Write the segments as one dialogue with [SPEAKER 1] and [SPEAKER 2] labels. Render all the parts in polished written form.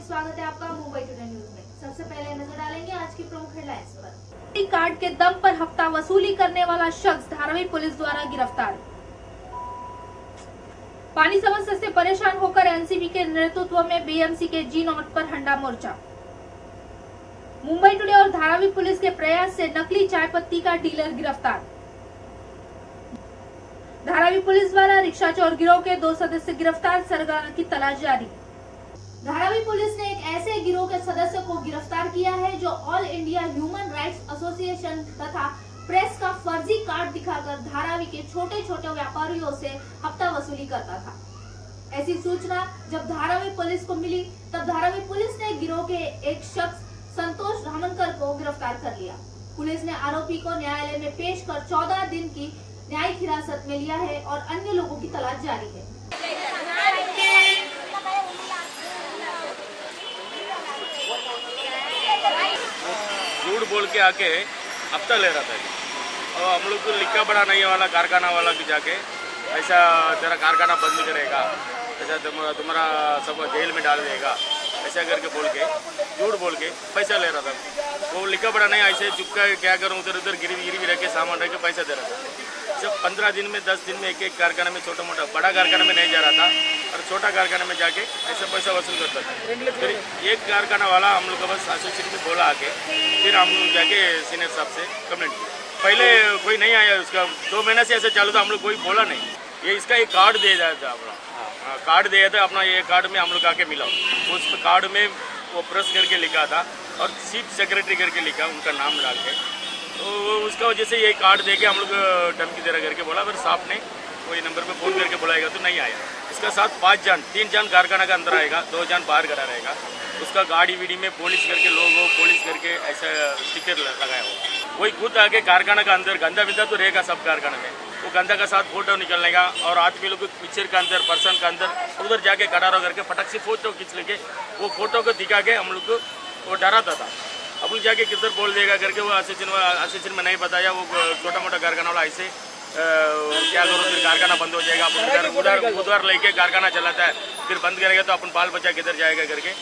[SPEAKER 1] स्वागत है आपका मुंबई टुडे न्यूज में। सबसे पहले नजर डालेंगे आज की प्रमुख हेडलाइंस पर। कार्ड के दम पर हफ्ता वसूली करने वाला शख्स धारावी पुलिस द्वारा गिरफ्तार। पानी समस्या से परेशान होकर एनसीबी के नेतृत्व में बीएमसी के G0 पर हंडा मोर्चा। मुंबई टुडे और धारावी पुलिस के प्रयास से नकली चाय पत्ती का डीलर गिरफ्तार। धारावी पुलिस द्वारा रिक्शा चोर गिरोह के 2 सदस्य गिरफ्तार, सरगना की तलाश जारी। धारावी पुलिस ने एक ऐसे गिरोह के सदस्य को गिरफ्तार किया है जो all India human rights association तथा प्रेस का फर्जी कार्ड दिखाकर धारावी के छोटे छोटे व्यापारियों से हफ्ता वसूली करता था। ऐसी सूचना जब धारावी पुलिस को मिली तब धारावी पुलिस ने गिरोह के एक शख्स संतोष धामनकर को गिरफ्तार कर लिया। पुलिस ने आरोपी को न्यायालय में पेश कर 14 दिन की न्यायिक हिरासत में लिया है और अन्य लोगों की तलाश जारी है।
[SPEAKER 2] झूठ बोल के आके हफ्ता ले रहा था और हम लोग को लिखा पड़ा नहीं वाला कारखाना वाला की जाके ऐसा तेरा कारखाना बंद करेगा, ऐसा तुम्हारा सब जेल में डाल देगा, ऐसा करके बोल के झूठ बोल के पैसा ले रहा था। वो लिखा पड़ा नहीं, ऐसे चुपका क्या करूँ, उधर उधर गिरी रख के सामान रख के पैसा दे रहा था। जब 15 दिन में 10 दिन में एक कारखाना में छोटा मोटा, बड़ा कारखाना में नहीं जा रहा था और छोटा कारखाना में जाके ऐसा पैसा वसूल करता था। फिर एक कारखाना वाला हम लोग का बस एसोसिएशन में बोला आके, फिर हम लोग जाके सीनियर साहब से कंप्लेंट किया। पहले कोई नहीं आया, उसका 2 महीने से ऐसे चालू था, हम लोग कोई बोला नहीं। ये इसका एक कार्ड दे दिया था, अपना कार्ड दिया था अपना, ये कार्ड में हम लोग आके मिला। उस कार्ड में वो प्रेस करके लिखा था और चीफ सेक्रेटरी करके लिखा, उनका नाम डाल के। तो उसका वजह से ये कार्ड दे के हम लोग धमकी दे रहा करके बोला। फिर साहब ने कोई नंबर पे फ़ोन करके बुलाएगा तो नहीं आया। इसका साथ 5 जन, 3 जन कारखाना का अंदर आएगा, 2 जन बाहर करा रहेगा। उसका गाड़ी वीडी में पुलिस करके लोगो पुलिस करके ऐसा स्टिकर लगाया होगा। वही खुद आके कारखाना का अंदर गंदा विंदा तो रहेगा सब कारखाना में, वो गंदा का साथ फोटो निकलनेगा और आदमी लोग पिक्चर का अंदर पर्सन का अंदर उधर जाके कटारा करके फटक से फोटो खींच लेके वो फोटो को दिखा के हम लोग को वो डराता था। अब लोग जाके किधर बोल देगा करके वो एसोसिएशन में नहीं बताया। वो छोटा मोटा कारखाना वाला ऐसे क्या करो, फिर कारखाना बंद हो जाएगा, अपन उधर लेके कारखाना चलाता है, फिर बंद करेगा तो अपन बाल बचा किधर जाएगा करके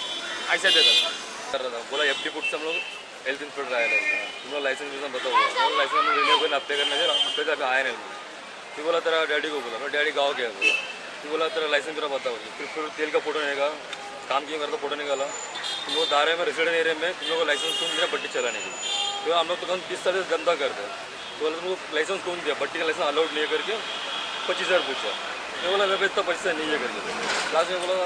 [SPEAKER 2] ऐसे देता था।
[SPEAKER 3] बोला एफडी फूड से हम लोग हेल्थ इंस्पेक्टर आया तुम लोग लाइसेंस बताओ, लाइसेंस हम रिन्यू करना हफ्ते करना चाहिए, हफ्ते से अभी आया नहीं। फिर बोला तेरा डैडी को बोला, मैं डैडी गाँव गया बोला। फिर बोला तेरा लाइसेंस तेरा बताओ। फिर तेल का फोटो निकाला, काम किया मेरा तो फोटो निकाला। तुम लोग दायरे में रेसिडेंट एरिया में तुम लोग को लाइसेंस कौन दिया बट्टी चलाने की? तो हम लोग तो 30 साल से धंधा करते हैं। तो बोला तुमको लाइसेंस कौन दिया? बट्टी का लाइसेंस अलाउड नहीं करके 25,000 पूछा। मैं बोला मैं इतना पैसा नहीं है करके। लास्ट में बोला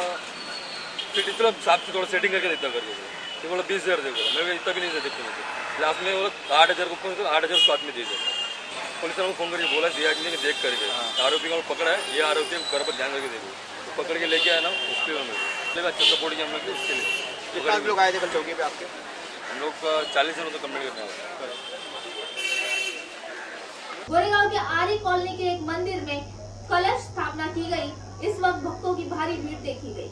[SPEAKER 3] फिर इतना साफ से थोड़ा सेटिंग करके देता करके। तो बोला 20,000 दे बोला, मैं इतना भी नहीं देते मुझे। लास्ट में बोला 8,000 को 8,000 उसको हाथ में दे दिया। पुलिस ने फ़ोन करके बोला दिया कि देख करके आरोपी को पकड़ा है, ये आरोपी घर पर ध्यान करके दे दो। तो पकड़ के लेके आया ना उसके लिए अच्छा सपोर्ट किया हम लोग उसके लिए।
[SPEAKER 4] कितना लोग आए थे कल चौकी पे आपके?
[SPEAKER 3] हम लोग 40 जनों को कंप्लीट करने वाले।
[SPEAKER 1] गोरेगांव के आरी कॉलोनी के एक मंदिर में कलश स्थापना की गई। इस वक्त भक्तों की भारी भीड़ देखी गई।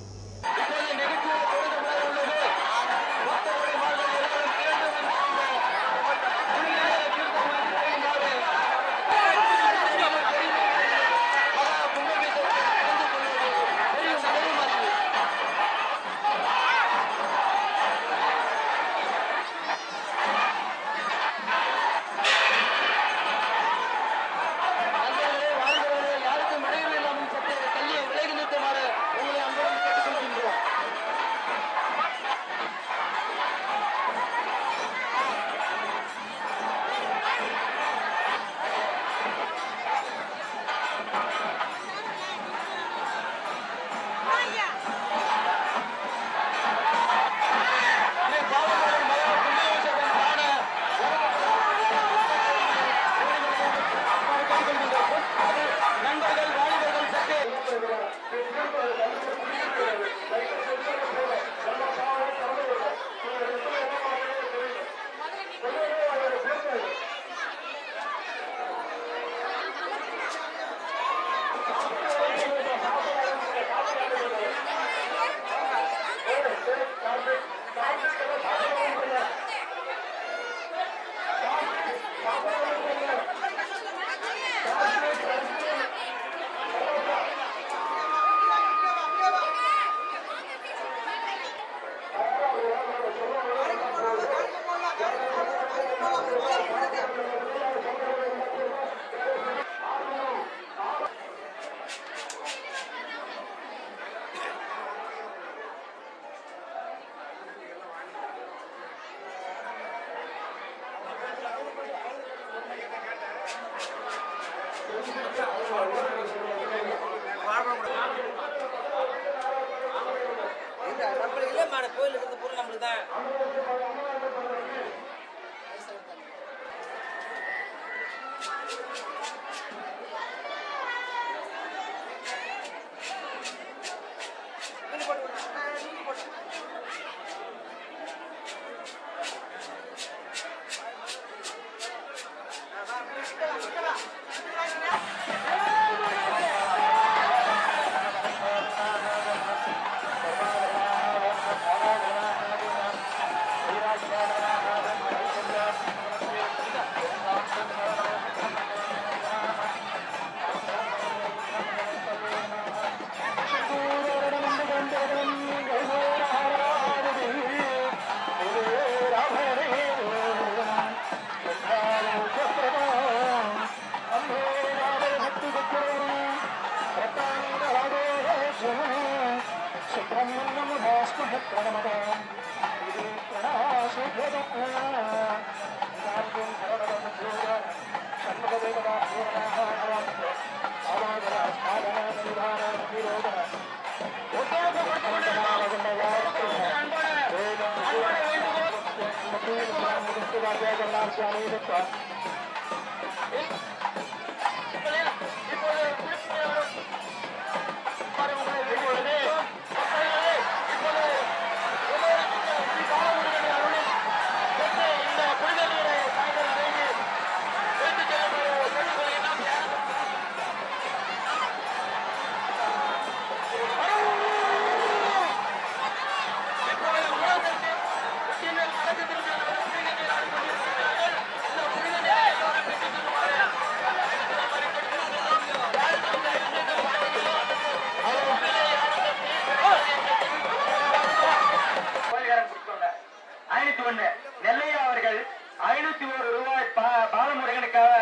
[SPEAKER 5] நெல்லையா அவர்கள் 501 ரூபாய் பாலமுருகனுக்காக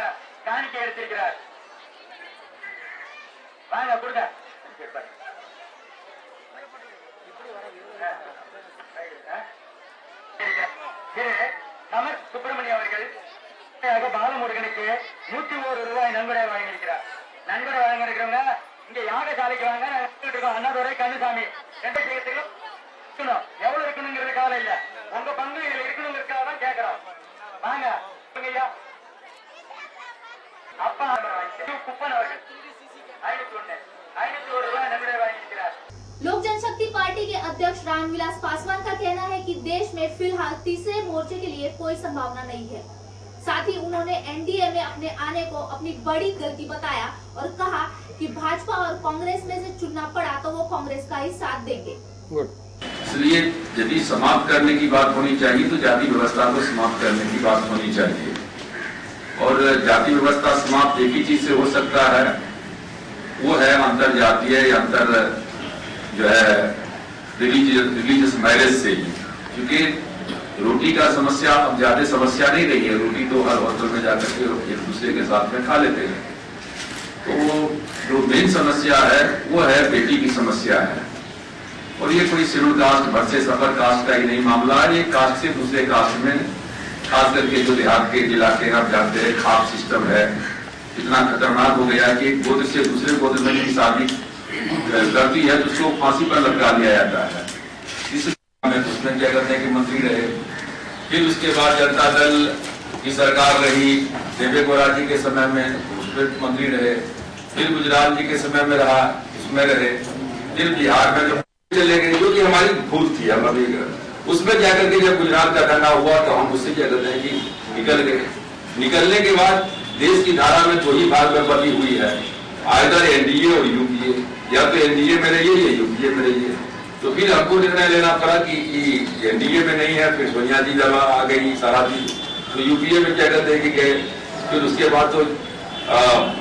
[SPEAKER 5] காணிக்கை எடுத்திருக்கிறார். வாங்க கொடுங்க. சமர் சுப்பிரமணியம் அவர்கள் பாலமுருகனுக்கு 101 ரூபாய் நன்கொடை வழங்கியிருக்கிறார். நன்கொடை வழங்கியிருக்கிறவங்க இங்க யாகசாலைக்கு வாங்க. அண்ணாதுரை கண்ணுசாமி எந்த செய்யறதுக்கும் எவ்வளவு இருக்கணுங்கிறது கவலை இல்ல, உங்க பங்கு இதுல இருக்கணுங்கிறதுக்காக தான் கேட்கிறோம். வாங்க அப்பா குப்பன் அவர்கள் 501 ரூபாய் நன்கொடை வாங்கியிருக்கிறார்.
[SPEAKER 1] लोक जनशक्ति पार्टी के अध्यक्ष रामविलास पासवान का कहना है कि देश में फिलहाल तीसरे मोर्चे के लिए कोई संभावना नहीं है। साथ ही उन्होंने एनडीए में अपने आने को अपनी बड़ी गलती बताया और कहा कि भाजपा और कांग्रेस में से चुनना पड़ा तो वो कांग्रेस का ही साथ देंगे।
[SPEAKER 6] इसलिए यदि समाप्त करने की बात होनी चाहिए तो जाति व्यवस्था को समाप्त करने की बात होनी चाहिए, और जाति व्यवस्था समाप्त एक ही चीज से हो सकता है, वो है अंतर जातीय अंतर जो है रिलीजियस मैरिज से ही। क्योंकि रोटी का समस्या अब ज्यादा समस्या नहीं रही है, रोटी तो हर होटल में जाकर के एक दूसरे के साथ में खा लेते हैं। तो जो मेन समस्या है वो है बेटी की समस्या है, और ये कोई schedule caste versus upper caste का ही नहीं मामला है, ये कास्ट से दूसरे कास्ट में खास करके जो देहात के इलाके आप जानते हैं खाप सिस्टम है, इतना खतरनाक हो गया कि एक गोत्र से दूसरे गोत्र में शादी करती है तो उसको फांसी पर लटका दिया जाता है। उसमें क्या करते हैं कि मंत्री रहे, फिर उसके बाद जनता दल की सरकार रही, देवेगौड़ा जी के समय में उसमें मंत्री रहे, फिर गुजरात जी के समय में रहा उसमें रहे, फिर बिहार में जब चले गए जो कि हमारी भूल थी, हम अभी उसमें जाकर के जब गुजरात का दंगा हुआ तो हम उससे क्या करते हैं कि निकल गए। निकलने के बाद देश की धारा में दो ही भाग में बटी हुई है, आइदर एनडीए और यूपीए, या तो एनडीए में रहिए या यूपीए में रहिए। तो फिर हमको निर्णय लेना पड़ा कि एनडीए में नहीं है, फिर सोनिया जी जब आ गई सारा चीज तो यूपीए में क्या करते हैं कि गए, फिर उसके बाद तो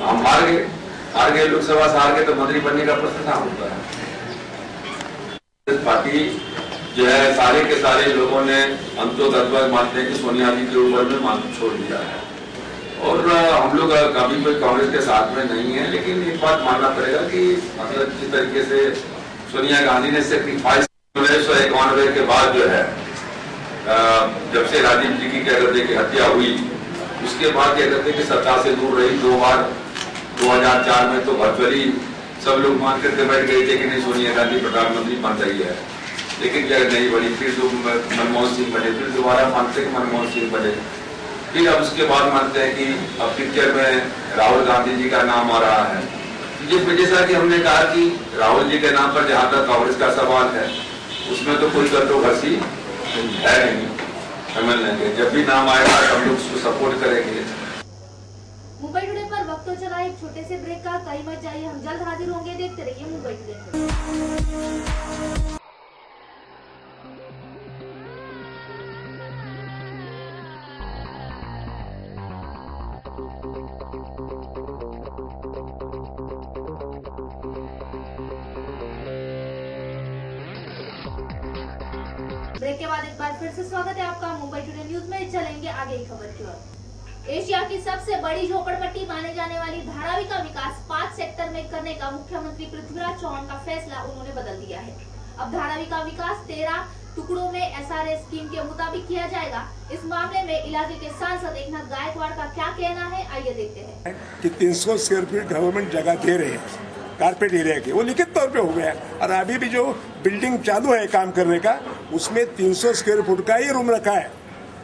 [SPEAKER 6] हम हार गए लोकसभा से हार गए, तो मंत्री बनने का प्रश्न कहाँ होता है। पार्टी जो है सारे के सारे लोगों ने अंतोगत मानते हैं कि सोनिया जी के ऊपर में मान छोड़ दिया है, और हम लोग कभी कोई कांग्रेस के साथ में नहीं है, लेकिन एक बात मानना पड़ेगा कि मतलब जिस तरीके से सोनिया गांधी ने सेक्रीफाइस 1991 के बाद जो है जब से राजीव जी की क्या करते कि हत्या हुई उसके बाद क्या करते कि सत्ता से दूर रही 2 बार। 2004 में तो वर्चुअली सब लोग मान करके बैठ गए थे कि नहीं सोनिया गांधी प्रधानमंत्री बन रही है, लेकिन जगह नहीं बनी, फिर मनमोहन सिंह बने, फिर दोबारा मानते हैं कि मनमोहन सिंह बने, फिर अब उसके बाद मानते हैं कि अब पिक्चर में राहुल गांधी जी का नाम आ रहा है। जैसा कि हमने कहा कि राहुल जी के नाम पर जहाँ तक कांग्रेस का सवाल है उसमें तो कोई कंट्रोवर्सी है नहीं, समझ लेंगे। जब भी नाम आएगा हम लोग उसको सपोर्ट करेंगे।
[SPEAKER 1] मुंबई टुडे पर वक्त तो चला एक छोटे से ब्रेक का, कहीं मत जाइए, हम जल्द हाजिर होंगे। देखते रहिए मुंबई टुडे। ब्रेक के बाद एक बार फिर से स्वागत है आपका मुंबई टुडे न्यूज में। चलेंगे आगे की खबर की ओर। एशिया की सबसे बड़ी झोपड़पट्टी माने जाने वाली धारावी का विकास 5 सेक्टर में करने का मुख्यमंत्री पृथ्वीराज चौहान का फैसला उन्होंने बदल दिया है। अब धारावी का विकास 13 टुकड़ों में SRA स्कीम के मुताबिक किया जाएगा। इस मामले में इलाके के सांसद एकनाथ गायकवाड़ का क्या कहना है, आइए देखते हैं।
[SPEAKER 7] कि 300 स्क्वायर फीट गवर्नमेंट जगह दे रहे हैं कारपेट एरिया के, वो लिखित तौर पे हो गया। और अभी भी जो बिल्डिंग चालू है काम करने का, उसमें 300 स्क्वायर फुट का ही रूम रखा है,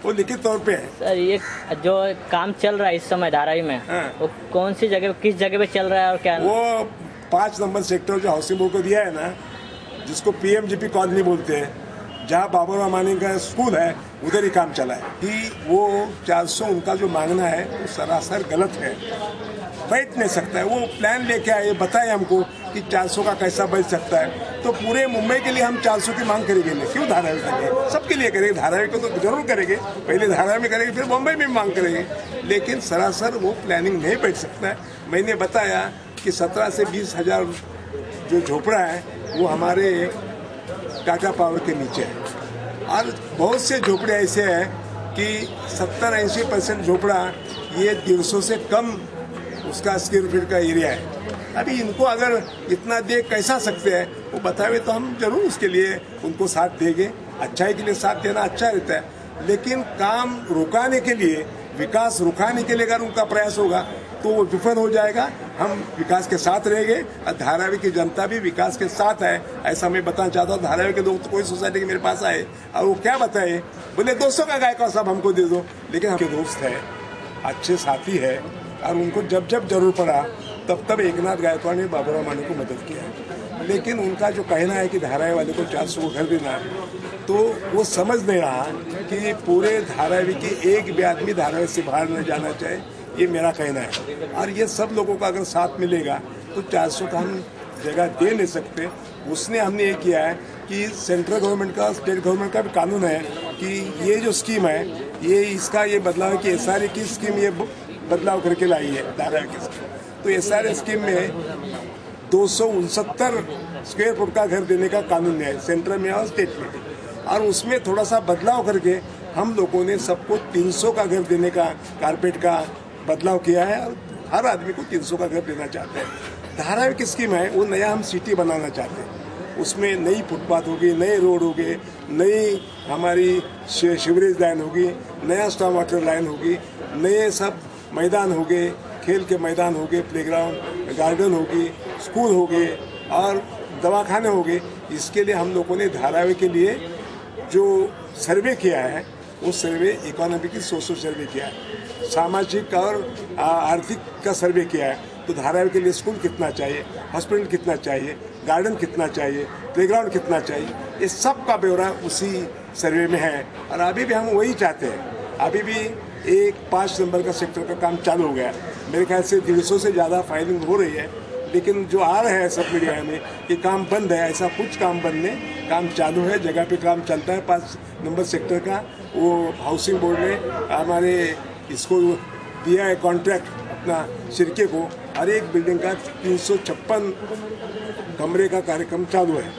[SPEAKER 7] वो लिखित तौर पे है।
[SPEAKER 8] सर ये जो काम चल रहा है इस समय धारावी में, वो कौन सी जगह, किस जगह पे चल रहा है और क्या?
[SPEAKER 7] वो 5 नंबर सेक्टर जो हाउसिंग बोर्ड को दिया है ना, जिसको PMGP कॉलोनी बोलते हैं, जहाँ बाबूराव मानी का स्कूल है, उधर ही काम चला है। कि वो 400 उनका जो मांगना है वो सरासर गलत है, बैठ नहीं सकता है। वो प्लान लेके आए, बताए हमको कि 400 का कैसा बच सकता है। तो पूरे मुंबई के लिए हम 400 की मांग करेंगे नहीं, क्यों धारावी करेंगे? सबके लिए करेंगे, धारावी को तो जरूर करेंगे, पहले धारावी में करेंगे, फिर मुंबई में मांग करेंगे। लेकिन सरासर वो प्लानिंग नहीं बैठ सकता है। मैंने बताया कि 17 से 20 हजार जो झोपड़ा है वो हमारे टाटा पावर के नीचे है। और बहुत से झोपड़े ऐसे हैं कि 70-80% झोपड़ा ये 150 से कम उसका स्क्वायर फीट का एरिया है। अभी इनको अगर इतना दे कैसा सकते हैं वो बतावे तो हम जरूर उसके लिए उनको साथ देंगे। अच्छाई के लिए साथ देना अच्छा रहता है, लेकिन काम रुकाने के लिए, विकास रुकाने के लिए अगर उनका प्रयास होगा तो वो विफल हो जाएगा। हम विकास के साथ रहेंगे और धारावी की जनता भी विकास के साथ है, ऐसा मैं बताना चाहता हूँ। धारावी के लोग तो कोई सोसाइटी के मेरे पास आए और वो क्या बताए, बोले 200 का गायकवाड़ साहब हमको दे दो, लेकिन हमारे दोस्त है, अच्छे साथी है, और उनको जब जब जरूर पड़ा तब तब एकनाथ गायकवाड़ ने बाबूराव मानी को मदद किया। लेकिन उनका जो कहना है कि धारावी वाले को 400 को घर देना है, तो वो समझ नहीं रहा कि पूरे धारावी के एक भी आदमी धारावी से बाहर न जाना चाहे, ये मेरा कहना है। और ये सब लोगों का अगर साथ मिलेगा तो 400 का हम जगह दे नहीं सकते। उसने हमने ये किया है कि सेंट्रल गवर्नमेंट का, स्टेट गवर्नमेंट का भी कानून है कि ये जो स्कीम है, ये इसका ये बदलाव है कि SRA की स्कीम ये बदलाव करके लाई है धारावी की स्कीम। तो SRA स्कीम में 269 स्क्वायर फुट का घर देने का कानून है सेंट्रल में और स्टेट में, और उसमें थोड़ा सा बदलाव करके हम लोगों ने सबको 300 का घर देने का, कारपेट का बदलाव किया है। और हर आदमी को 300 का घर देना चाहते हैं। धारावी की स्कीम है वो नया हम सिटी बनाना चाहते हैं, उसमें नई फुटपाथ होगी, नए रोड होंगे, नई हमारी सीवरेज लाइन होगी, नया स्टॉर्म वाटर लाइन होगी, नए सब मैदान हो गए, खेल के मैदान हो गए, प्लेग्राउंड, गार्डन होगी, स्कूल हो गए और दवाखाने हो गए। इसके लिए हम लोगों ने धारावी के लिए जो सर्वे किया है, वो सर्वे इकोनॉमिक की सोशल सर्वे किया है, सामाजिक और आर्थिक का सर्वे किया है। तो धारावी के लिए स्कूल कितना चाहिए, हॉस्पिटल कितना चाहिए, गार्डन कितना चाहिए, प्लेग्राउंड कितना चाहिए, ये सब का ब्यौरा उसी सर्वे में है। और अभी भी हम वही चाहते हैं। अभी भी 5 नंबर का सेक्टर का काम चालू हो गया, मेरे ख्याल से 150 से ज़्यादा फाइलिंग हो रही है। लेकिन जो आ रहा है सब मीडिया में कि काम बंद है, ऐसा कुछ काम बंद नहीं, काम चालू है, जगह पे काम चलता है। 5 नंबर सेक्टर का वो हाउसिंग बोर्ड ने हमारे इसको दिया है कॉन्ट्रैक्ट अपना सिरके को, हर एक बिल्डिंग का 356 कमरे का कार्यक्रम चालू है।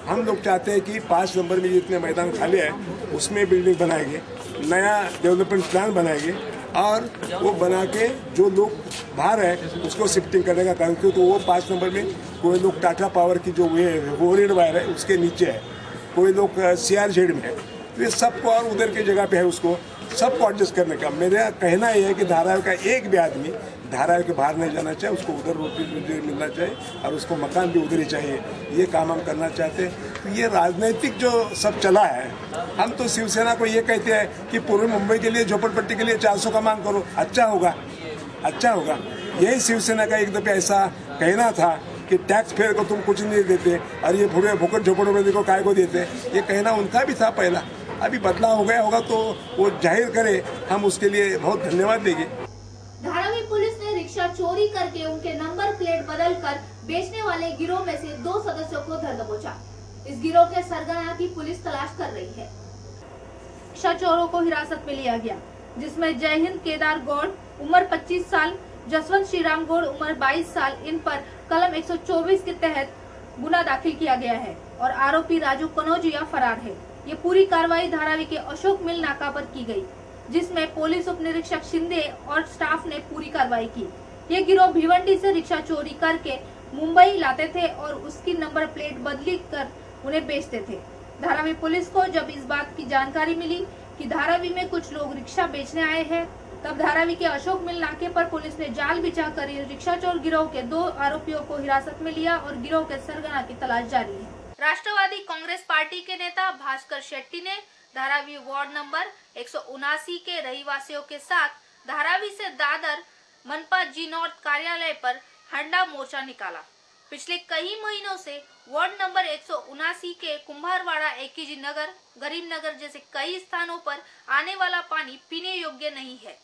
[SPEAKER 7] हम लोग चाहते हैं कि 5 नंबर में जितने मैदान खाली है उसमें बिल्डिंग बनाएंगे, नया डेवलपमेंट प्लान बनाएंगे और वो बना के जो लोग बाहर है उसको शिफ्टिंग करने का काम क्यों। तो वो 5 नंबर में कोई लोग टाटा पावर की जो ओवरहेड वायर है उसके नीचे है, कोई लोग CRZ में है, तो ये सबको और उधर की जगह पे है, उसको सबको एडजस्ट करने का। मेरा कहना ये है कि धारावी का एक भी आदमी धारावी के बाहर नहीं जाना चाहिए, उसको उधर रोटी मिलना चाहिए और उसको मकान भी उधर ही चाहिए। ये काम हम करना चाहते हैं। तो ये राजनीतिक जो सब चला है, हम तो शिवसेना को ये कहते हैं कि पूर्वी मुंबई के लिए झोपड़पट्टी के लिए 400 का मांग करो, अच्छा होगा, अच्छा होगा। यही शिवसेना का एक दफे ऐसा कहना था कि टैक्स फेयर को तुम कुछ नहीं देते और ये पूरे भूखट झोपड़पट्टी को काय को देते, ये कहना उनका भी था पहला। अभी बदलाव हो गया होगा तो वो जाहिर करे, हम उसके लिए बहुत धन्यवाद देंगे।
[SPEAKER 1] धारावी पुलिस ने रिक्शा चोरी करके उनके नंबर प्लेट बदलकर बेचने वाले गिरोह में से 2 सदस्यों को धर दबोचा। इस गिरोह के सरगना की पुलिस तलाश कर रही है। रिक्शा चोरों को हिरासत में लिया गया, जिसमें जय हिंद केदार गौड़ उम्र 25 साल, जसवंत श्रीराम गौड़ उम्र 22 साल, इन पर कलम 124 के तहत गुना दाखिल किया गया है और आरोपी राजू कनौजिया फरार है। ये पूरी कार्रवाई धारावी के अशोक मिल नाका पर की गई, जिसमें पुलिस उप निरीक्षक शिंदे और स्टाफ ने पूरी कार्रवाई की। ये गिरोह भिवंडी से रिक्शा चोरी करके मुंबई लाते थे और उसकी नंबर प्लेट बदली कर उन्हें बेचते थे। धारावी पुलिस को जब इस बात की जानकारी मिली कि धारावी में कुछ लोग रिक्शा बेचने आए हैं, तब धारावी के अशोक मिल नाके पर पुलिस ने जाल बिछा कर रिक्शा चोर गिरोह के 2 आरोपियों को हिरासत में लिया और गिरोह के सरगना की तलाश जारी है। राष्ट्रवादी कांग्रेस पार्टी के नेता भास्कर शेट्टी ने धारावी वार्ड नंबर 179 के रहीवासियों के साथ धारावी से दादर मनपा जी नॉर्थ कार्यालय पर हंडा मोर्चा निकाला। पिछले कई महीनों से वार्ड नंबर 179 के कुम्हारवाड़ा, एकेजी नगर, गरीब नगर जैसे कई स्थानों पर आने वाला पानी पीने योग्य नहीं है।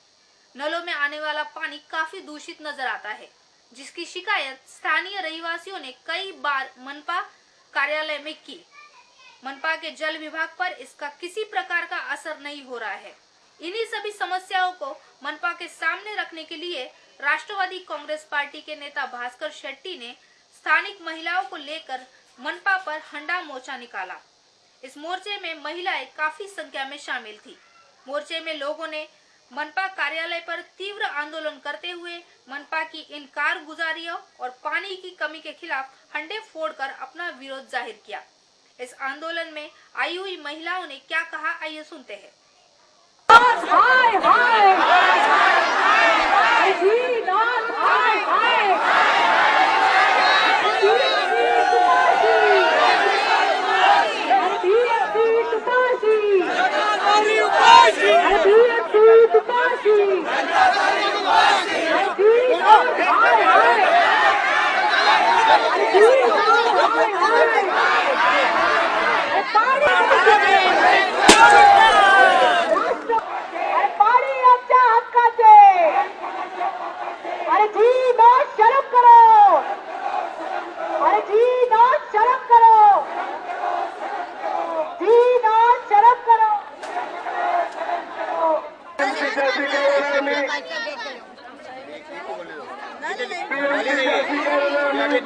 [SPEAKER 1] नलों में आने वाला पानी काफी दूषित नजर आता है, जिसकी शिकायत स्थानीय रहीवासियों ने कई बार मनपा कार्यालय में की। मनपा के जल विभाग पर इसका किसी प्रकार का असर नहीं हो रहा है। इन्हीं सभी समस्याओं को मनपा के सामने रखने के लिए राष्ट्रवादी कांग्रेस पार्टी के नेता भास्कर शेट्टी ने स्थानिक महिलाओं को लेकर मनपा पर हंडा मोर्चा निकाला। इस मोर्चे में महिलाएं काफी संख्या में शामिल थी। मोर्चे में लोगों ने मनपा कार्यालय पर तीव्र आंदोलन करते हुए मनपा की इन कारगुजारियों और पानी की कमी के खिलाफ हंडे फोड़कर अपना विरोध जाहिर किया। इस आंदोलन में आई हुई महिलाओं ने क्या कहा, आइए सुनते हैं।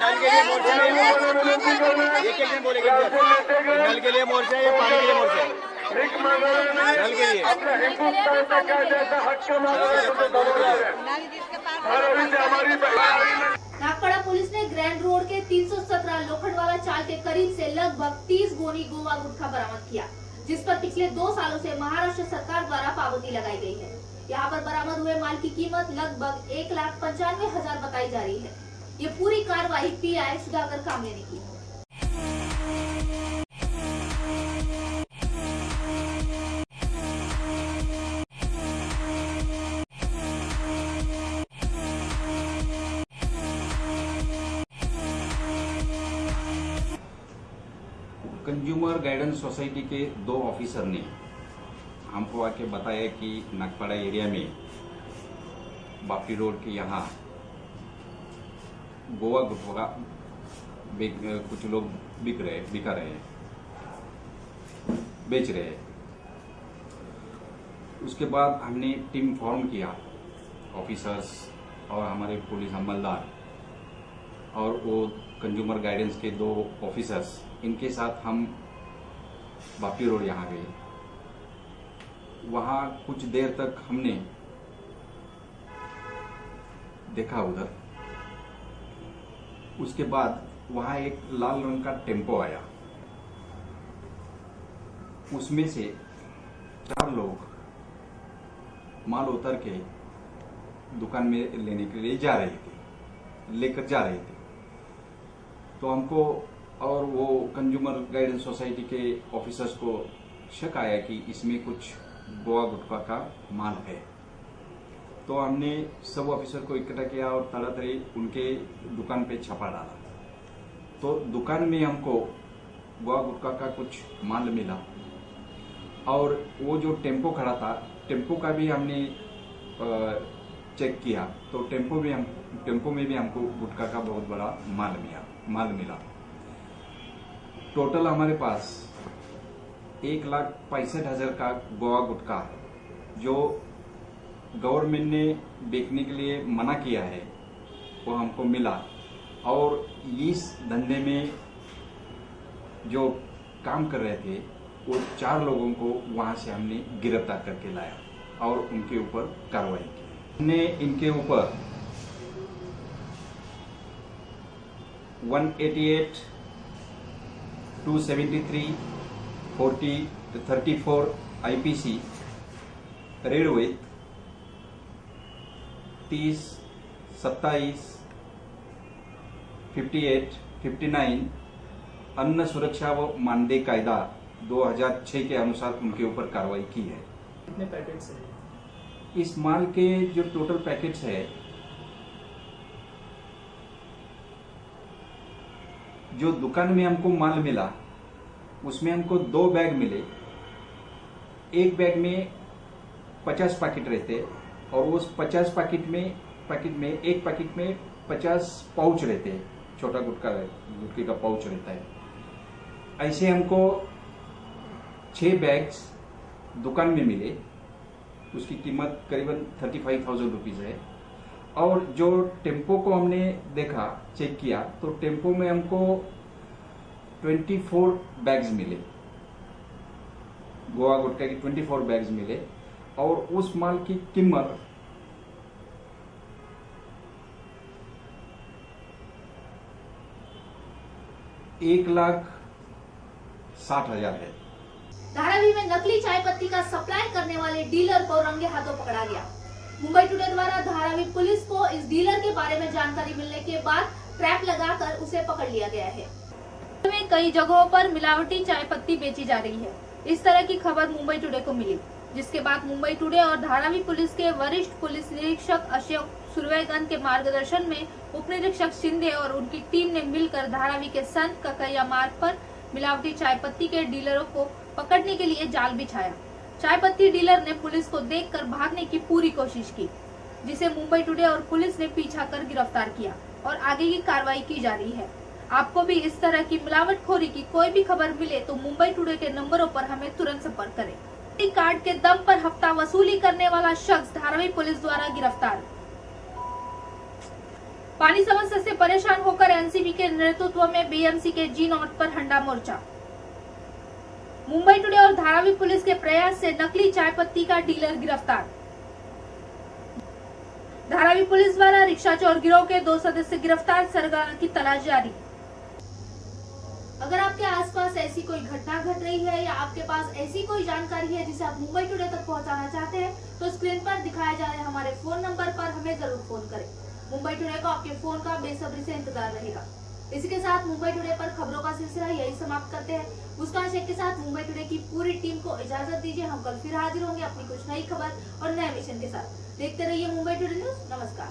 [SPEAKER 4] नल के लिए मोर्चा है, ये क्या बोलेंगे? नल के लिए मोर्चा है, पानी के लिए मोर्चा है, नल के लिए।
[SPEAKER 1] नागपड़ा पुलिस ने ग्रैंड रोड के 317 लोखंडवाला चाल के करीब से लगभग 30 गोनी गोवा गुटखा बरामद किया, जिस पर पिछले 2 सालों से महाराष्ट्र सरकार द्वारा पाबंदी लगाई गई है। यहाँ पर बरामद हुए माल की कीमत लगभग 1,95,000 बताई जा रही है। ये पूरी कार्रवाई पीआई सुधाकर कामले ने की।
[SPEAKER 9] कंज्यूमर गाइडेंस सोसाइटी के 2 ऑफिसर ने हमको आके बताया कि नागपड़ा एरिया में बापी रोड के यहाँ गोवा गुटखा कुछ लोग बिका रहे हैं, बेच रहे हैं। उसके बाद हमने टीम फॉर्म किया, ऑफिसर्स और हमारे पुलिस अमलदार और वो कंज्यूमर गाइडेंस के 2 ऑफिसर्स, इनके साथ हम बापी रोड यहाँ गए। वहाँ कुछ देर तक हमने देखा उधर। उसके बाद वहाँ एक लाल रंग का टेम्पो आया, उसमें से 4 लोग माल उतर के दुकान में लेने के लिए लेकर जा रहे थे। तो हमको और वो कंज्यूमर गाइडेंस सोसाइटी के ऑफिसर्स को शक आया कि इसमें कुछ गोवा गुटखा का माल है। तो हमने सब ऑफिसर को इकट्ठा किया और तड़ातड़ी उनके दुकान पे छापा डाला। तो दुकान में हमको गोवा गुटखा का कुछ माल मिला और वो जो टेम्पो खड़ा था, टेम्पो का भी हमने चेक किया। तो टेम्पो में भी हमको गुटखा का बहुत बड़ा माल मिला। टोटल हमारे पास 1,65,000 का गोवा गुटखा जो गवर्नमेंट ने बेचने के लिए मना किया है वो हमको मिला। और इस धंधे में जो काम कर रहे थे वो 4 लोगों को वहां से हमने गिरफ्तार करके लाया और उनके ऊपर कार्रवाई की। हमने इनके ऊपर 188, 273, 34 IPC, रेड विथ 30, 27, 58, 59 अन्न सुरक्षा व मानदेय कायदा 2006 के अनुसार उनके ऊपर कार्रवाई की है।
[SPEAKER 10] कितने पैकेट्स हैं?
[SPEAKER 9] इस माल के जो टोटल पैकेट्स है, जो दुकान में हमको माल मिला उसमें हमको 2 बैग मिले। एक बैग में 50 पैकेट रहते और उस 50 पैकेट में एक पैकेट में 50 पाउच रहते हैं, छोटा गुटखे का पाउच रहता है। ऐसे हमको 6 बैग्स दुकान में मिले, उसकी कीमत करीबन 35,000 रुपीज है। और जो टेम्पो को हमने देखा, चेक किया, तो टेम्पो में हमको 24 बैग्स मिले, गोवा गुटखा की 24 बैग्स मिले। और उस माल की कीमत 1,60,000 है।
[SPEAKER 1] धारावी में नकली चाय पत्ती का सप्लाई करने वाले डीलर को रंगे हाथों पकड़ा गया। मुंबई टुडे द्वारा धारावी पुलिस को इस डीलर के बारे में जानकारी मिलने के बाद ट्रैप लगाकर उसे पकड़ लिया गया है। में कई जगहों पर मिलावटी चाय पत्ती बेची जा रही है। इस तरह की खबर मुंबई टुडे को मिली, जिसके बाद मुंबई टुडे और धारावी पुलिस के वरिष्ठ पुलिस निरीक्षक अशोक सुरवेगन के मार्गदर्शन में उप निरीक्षक शिंदे और उनकी टीम ने मिलकर धारावी के संत ककैया मार्ग पर मिलावटी चाय पत्ती के डीलरों को पकड़ने के लिए जाल बिछाया। चाय पत्ती डीलर ने पुलिस को देखकर भागने की पूरी कोशिश की, जिसे मुंबई टुडे और पुलिस ने पीछा कर गिरफ्तार किया और आगे की कार्रवाई की जा रही है। आपको भी इस तरह की मिलावटखोरी की कोई भी खबर मिले तो मुंबई टुडे के नंबरों पर हमें तुरंत संपर्क करें। कार्ड के दम पर हफ्ता वसूली करने वाला शख्स धारावी पुलिस द्वारा गिरफ्तार। पानी समस्या से परेशान होकर एनसीबी के नेतृत्व में बीएमसी के G0 पर हंडा मोर्चा। मुंबई टुडे और धारावी पुलिस के प्रयास से नकली चाय पत्ती का डीलर गिरफ्तार। धारावी पुलिस द्वारा रिक्शा चोर गिरोह के 2 सदस्य गिरफ्तार, सरगना की तलाश जारी। अगर आपके आसपास ऐसी कोई घटना घट रही है या आपके पास ऐसी कोई जानकारी है जिसे आप मुंबई टुडे तक पहुंचाना चाहते हैं, तो स्क्रीन पर दिखाए जा रहे हमारे फोन नंबर पर हमें जरूर फोन करें। मुंबई टुडे को आपके फोन का बेसब्री से इंतजार रहेगा। इसी के साथ मुंबई टुडे पर खबरों का सिलसिला यही समाप्त करते हैं। मुस्कान शेख के साथ मुंबई टुडे की पूरी टीम को इजाजत दीजिए। हम कल फिर हाजिर होंगे अपनी कुछ नई खबर और नए मिशन के साथ। देखते रहिए मुंबई टुडे न्यूज। नमस्कार।